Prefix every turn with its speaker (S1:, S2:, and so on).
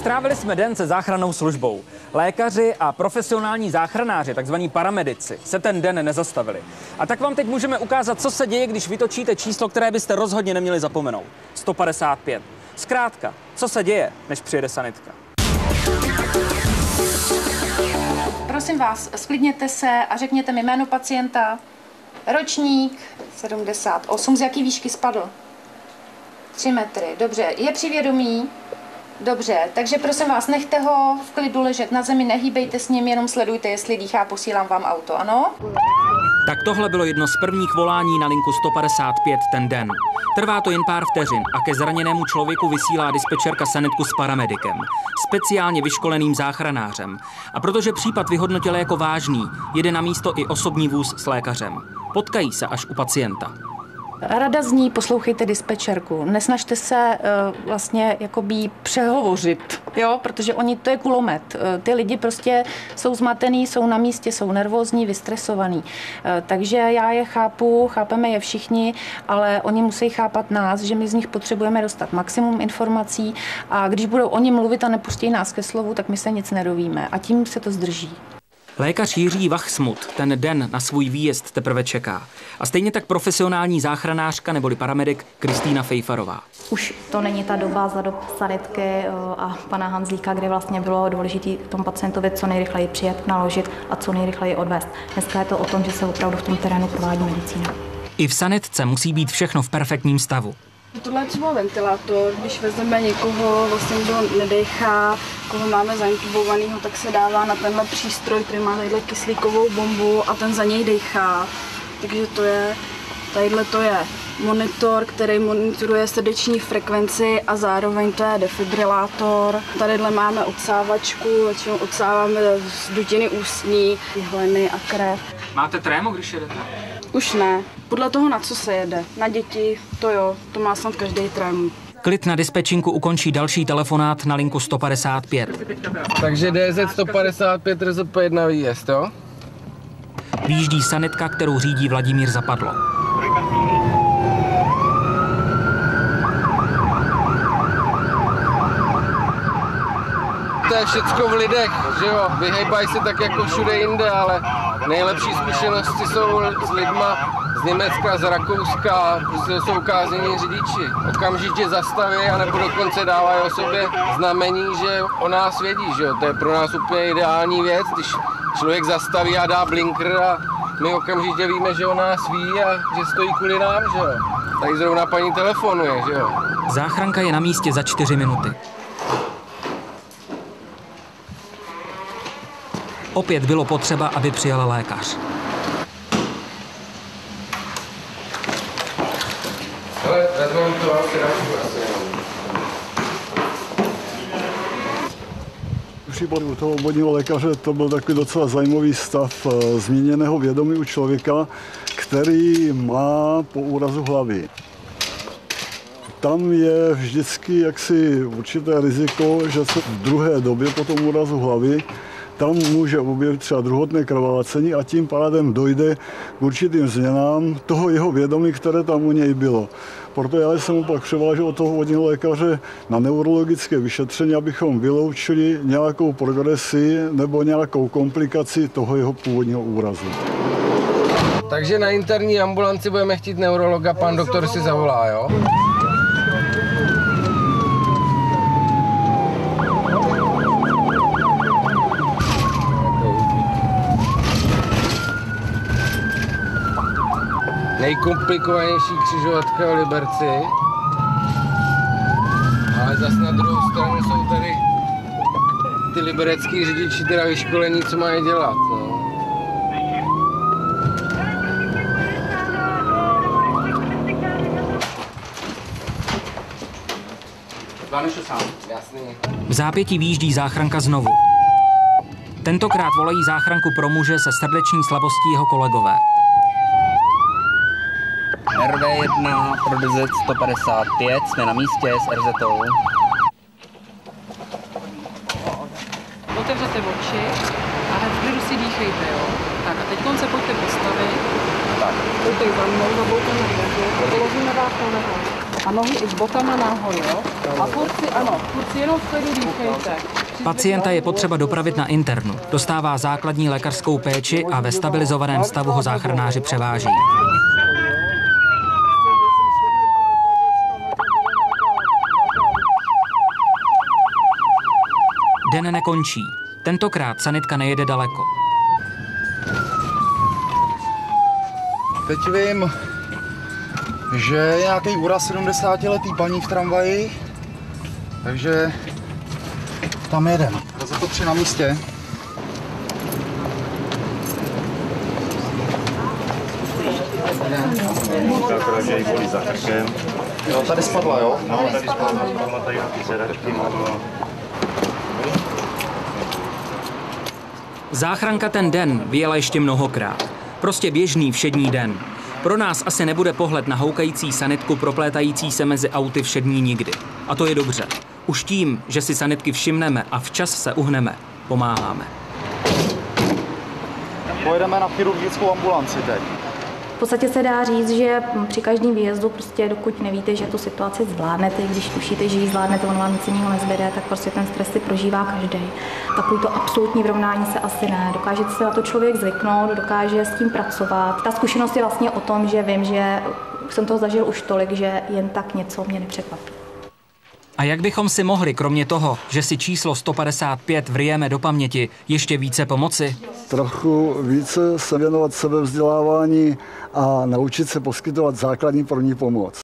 S1: Strávili jsme den se záchrannou službou. Lékaři a profesionální záchranáři, takzvaní paramedici, se ten den nezastavili. A tak vám teď můžeme ukázat, co se děje, když vytočíte číslo, které byste rozhodně neměli zapomenout. 155. Zkrátka, co se děje, než přijede sanitka.
S2: Prosím vás, sklidněte se a řekněte mi jméno pacienta, ročník 78, z jaký výšky spadl? 3 metry, dobře. Je při vědomí? Dobře, takže prosím vás, nechte ho v klidu ležet na zemi, nehýbejte s ním, jenom sledujte, jestli dýchá, posílám vám auto, ano?
S1: Tak tohle bylo jedno z prvních volání na linku 155 ten den. Trvá to jen pár vteřin a ke zraněnému člověku vysílá dispečerka sanitku s paramedikem, speciálně vyškoleným záchranářem. A protože případ vyhodnotila jako vážný, jede na místo i osobní vůz s lékařem. Potkají se až u pacienta.
S2: Rada zní, poslouchejte dispečerku, nesnažte se vlastně jakoby přehovořit, jo, protože to je kulomet. Ty lidi prostě jsou zmatený, jsou na místě, jsou nervózní, vystresovaní. Takže já je chápu, chápeme je všichni, ale oni musí chápat nás, že my z nich potřebujeme dostat maximum informací a když budou oni mluvit a nepustí nás ke slovu, tak my se nic nedovíme a tím se to zdrží.
S1: Lékař Jiří Wachsmuth ten den na svůj výjezd teprve čeká. A stejně tak profesionální záchranářka neboli paramedik Kristýna Fejfarová.
S3: Už to není ta doba za dob sanitky a pana Hanzlíka, kdy vlastně bylo důležité tomu pacientovi co nejrychleji přijet, naložit a co nejrychleji odvést. Dneska je to o tom, že se opravdu v tom terénu provádí medicína.
S1: I v sanitce musí být všechno v perfektním stavu.
S4: Tohle je třeba ventilátor, když vezmeme někoho, vlastně kdo nedechá, koho máme zaintubovanýho, tak se dává na tenhle přístroj, který má tadyhle kyslíkovou bombu a ten za něj dechá. Takže tadyhle to je monitor, který monitoruje srdeční frekvenci a zároveň to je defibrilátor. Tadyhle máme odsávačku, většinou odsáváme z dutiny ústní, hleny a krev.
S1: Máte trému, když jedete?
S4: Už ne. Podle toho, na co se jede. Na děti, to jo, to má snad každý trému.
S1: Klid na dispečinku ukončí další telefonát na linku 155.
S5: Takže DZ 155 RZP1 výjezd, jo?
S1: Výjíždí sanitka, kterou řídí Vladimír Zapadlo.
S5: To je všecko v lidech, že jo? Vyhejbají se tak jako všude jinde, ale nejlepší zkušenosti jsou s lidma z Německa, z Rakouska, prostě jsou ukázení řidiči. Okamžitě zastaví a nebo dokonce dávají o sobě znamení, že o nás vědí, že jo? To je pro nás úplně ideální věc, když člověk zastaví a dá blinker a my okamžitě víme, že o nás ví a že stojí kvůli nám, že jo? Tady zrovna paní telefonuje, že jo?
S1: Záchranka je na místě za 4 minuty. Opět bylo potřeba, aby přijel lékař.
S5: Ale vezmeme to asi asi.
S6: V případě u toho obvodního lékaře to byl takový docela zajímavý stav změněného vědomí u člověka, který má po úrazu hlavy. Tam je vždycky jaksi určité riziko, že se v druhé době po tom úrazu hlavy tam může objevit třeba druhotné krvácení a tím pádem dojde k určitým změnám toho jeho vědomí, které tam u něj bylo. Proto já jsem opak převážel od toho obvodního lékaře na neurologické vyšetření, abychom vyloučili nějakou progresi nebo nějakou komplikaci toho jeho původního úrazu.
S5: Takže na interní ambulanci budeme chtít neurologa, pan doktor si zavolá, jo? Nejkomplikovanější křižovatka v Liberci. Ale zase na druhou stranu jsou tady ty liberecký řidiči teda vyškolení, co mají dělat, no.
S1: V zápětí výjíždí záchranka znovu. Tentokrát volají záchranku pro muže se srdeční slabostí jeho kolegové.
S7: RV1 pro DZ 155, jsme na místě s RZou.
S8: Otevřete oči a hned v klidu si dýchejte, jo? Tak a teď se pojďte postavit.
S7: Tak.
S4: Pojďte za mnou, zaboulte na dveře, položíme vás na nohu.
S8: A nohy i s botama nahoru, jo? A furt si jenom v klidu dýchejte.
S1: Pacienta je potřeba dopravit na internu. Dostává základní lékařskou péči a ve stabilizovaném stavu ho záchranáři převáží. Den nekončí. Tentokrát sanitka nejede daleko.
S9: Teď vím, že je nějaký úraz 70letý paní v tramvaji, takže tam jedem. Za to 3 na místě. Jo, tady spadla, jo?
S10: No, tady spadla tady na ty sedačky.
S1: Záchranka ten den vyjela ještě mnohokrát. Prostě běžný všední den. Pro nás asi nebude pohled na houkající sanitku proplétající se mezi auty všední nikdy. A to je dobře. Už tím, že si sanitky všimneme a včas se uhneme, pomáháme.
S9: Pojedeme na chirurgickou ambulanci teď.
S3: V podstatě se dá říct, že při každém výjezdu, prostě dokud nevíte, že tu situaci zvládnete, když tušíte, že ji zvládnete, on vám nic jiného nezbyde, tak prostě ten stres si prožívá každý. Takový to absolutní vyrovnání se asi ne. Dokáže se na to člověk zvyknout, dokáže s tím pracovat. Ta zkušenost je vlastně o tom, že vím, že jsem toho zažil už tolik, že jen tak něco mě nepřekvapí.
S1: A jak bychom si mohli, kromě toho, že si číslo 155 vryjeme do paměti, ještě více pomoci?
S6: Trochu více se věnovat sebevzdělávání a naučit se poskytovat základní první pomoc.